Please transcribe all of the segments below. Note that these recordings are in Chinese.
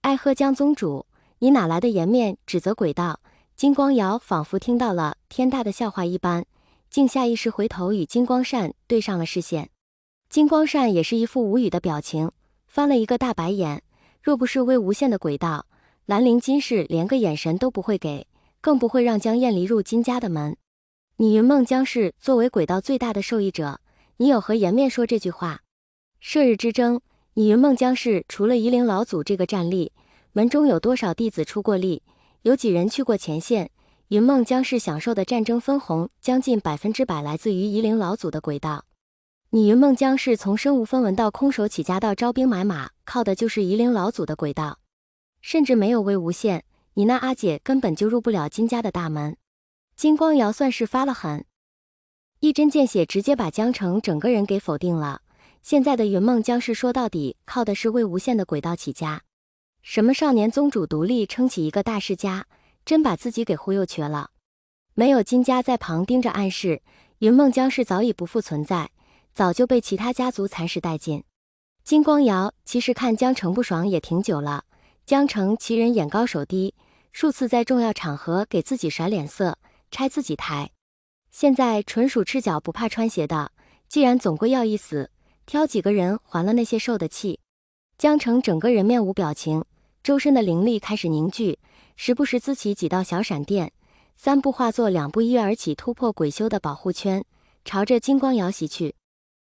爱喝江宗主，你哪来的颜面指责鬼道？金光瑶仿佛听到了天大的笑话一般，竟下意识回头与金光善对上了视线。金光善也是一副无语的表情，翻了一个大白眼。若不是魏无羡的鬼道，兰陵金氏连个眼神都不会给，更不会让江燕离入金家的门。你云梦江氏作为鬼道最大的受益者，你有何颜面说这句话？射日之争，你云梦江氏除了夷陵老祖这个战力，门中有多少弟子出过力？有几人去过前线？云梦江氏享受的战争分红将近100%来自于夷陵老祖的轨道。你云梦江氏从身无分文到空手起家到招兵买马，靠的就是夷陵老祖的轨道。甚至没有魏无羡，你那阿姐根本就入不了金家的大门。金光瑶算是发了狠，一针见血直接把江城整个人给否定了。现在的云梦江氏说到底靠的是魏无羡的轨道起家。什么少年宗主独立撑起一个大世家，真把自己给忽悠瘸了。没有金家在旁盯着暗示，云梦江氏早已不复存在，早就被其他家族蚕食殆尽。金光瑶其实看江城不爽也挺久了，江城其人眼高手低，数次在重要场合给自己甩脸色，拆自己台。现在纯属赤脚不怕穿鞋的，既然总归要一死，挑几个人还了那些受的气。江城整个人面无表情，周身的灵力开始凝聚，时不时滋起几道小闪电，3步化作2步一跃而起，突破鬼修的保护圈，朝着金光瑶袭去。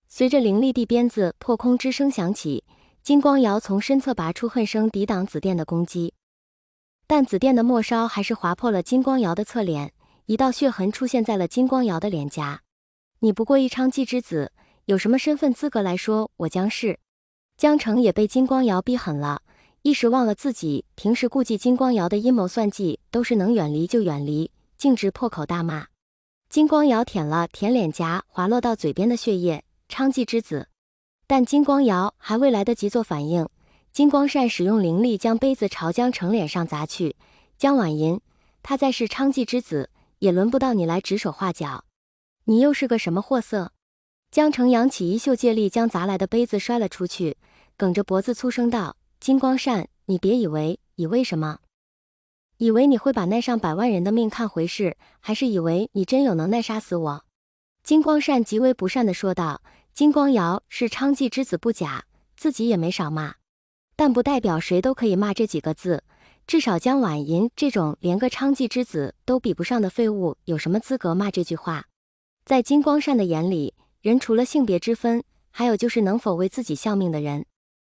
随着灵力地鞭子破空之声响起，金光瑶从身侧拔出恨声抵挡紫电的攻击，但紫电的末梢还是划破了金光瑶的侧脸，一道血痕出现在了金光瑶的脸颊。你不过一娼妓之子，有什么身份资格来说我江氏？江城也被金光瑶逼狠了，一时忘了自己平时顾忌金光瑶的阴谋算计都是能远离就远离，径直破口大骂。金光瑶舔了舔脸颊滑落到嘴边的血液，娼妓之子。但金光瑶还未来得及做反应，金光善使用灵力将杯子朝江城脸上砸去。江婉银，他再是娼妓之子，也轮不到你来指手画脚。你又是个什么货色？江城扬起衣袖，借力将砸来的杯子摔了出去，梗着脖子粗声道：金光善，你别以为什么？以为你会把那上百万人的命看回事，还是以为你真有能耐杀死我？金光善极为不善地说道。金光瑶是娼妓之子不假，自己也没少骂，但不代表谁都可以骂这几个字，至少江婉银这种连个娼妓之子都比不上的废物有什么资格骂这句话？在金光善的眼里，人除了性别之分，还有就是能否为自己效命的人。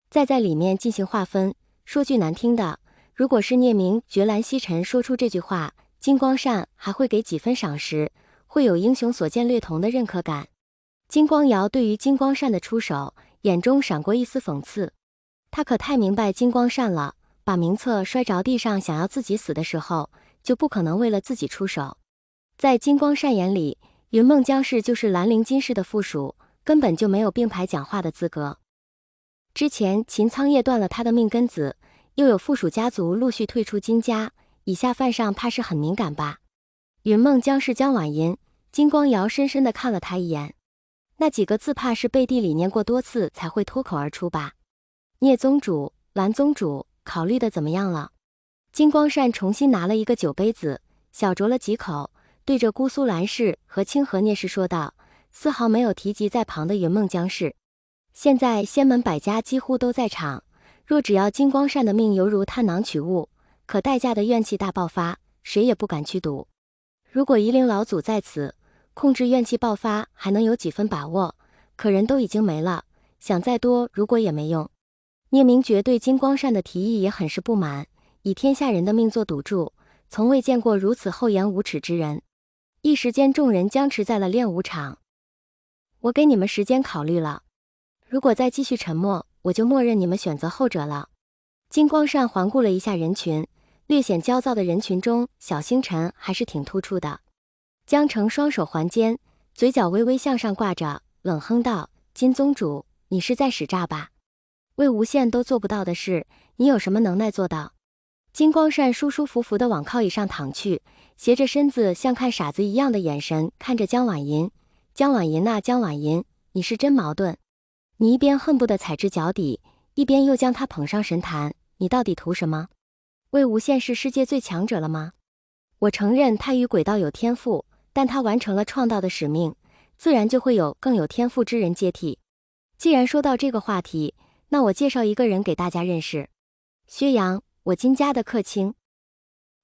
再在里面进行划分，说句难听的，如果是聂明绝兰西尘说出这句话，金光善还会给几分赏识，会有英雄所见略同的认可感。金光瑶对于金光善的出手，眼中闪过一丝讽刺。他可太明白金光善了，把名册摔着地上想要自己死的时候，就不可能为了自己出手。在金光善眼里，云梦江氏就是兰陵金氏的附属，根本就没有并排讲话的资格。之前秦苍叶断了他的命根子，又有附属家族陆续退出金家，以下犯上怕是很敏感吧？云梦江氏江婉银，金光瑶深深地看了他一眼，那几个字怕是背地里念过多次才会脱口而出吧？聂宗主、兰宗主，考虑的怎么样了？金光善重新拿了一个酒杯子，小酌了几口，对着姑苏兰氏和清河聂氏说道，丝毫没有提及在旁的云梦江氏。现在仙门百家几乎都在场，若只要金光善的命犹如探囊取物，可代价的怨气大爆发，谁也不敢去赌。如果夷陵老祖在此，控制怨气爆发还能有几分把握，可人都已经没了，想再多如果也没用。聂明觉对金光善的提议也很是不满，以天下人的命做赌注，从未见过如此厚颜无耻之人。一时间众人僵持在了练武场。我给你们时间考虑了，如果再继续沉默，我就默认你们选择后者了。金光善环顾了一下人群，略显焦躁的人群中，小星辰还是挺突出的。江城双手环肩，嘴角微微向上挂着，冷哼道：金宗主，你是在使诈吧？魏无羡都做不到的事，你有什么能耐做到？金光善舒舒服服地往靠椅上躺去，斜着身子像看傻子一样的眼神看着江婉银。江婉银啊江婉银，你是真矛盾。你一边恨不得踩至脚底，一边又将他捧上神坛，你到底图什么？为无限是世界最强者了吗？我承认他与轨道有天赋，但他完成了创造的使命，自然就会有更有天赋之人接替。既然说到这个话题，那我介绍一个人给大家认识。薛洋，我金家的客卿。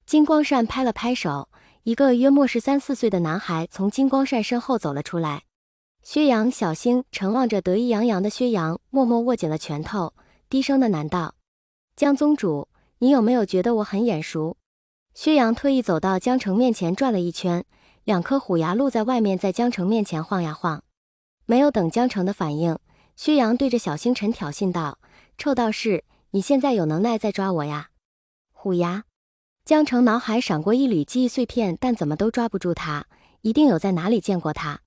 金光善拍了拍手，一个约莫13、14岁的男孩从金光善身后走了出来。薛洋小心沉望着得意洋洋的薛洋，默默握紧了拳头，低声的喃道：江宗主，你有没有觉得我很眼熟？薛洋特意走到江城面前转了一圈，两颗虎牙露在外面，在江城面前晃呀晃。没有等江城的反应，薛洋对着小星辰挑衅道：臭道士，你现在有能耐再抓我呀？虎牙。江城脑海闪过一缕记忆碎片，但怎么都抓不住他，一定有在哪里见过他。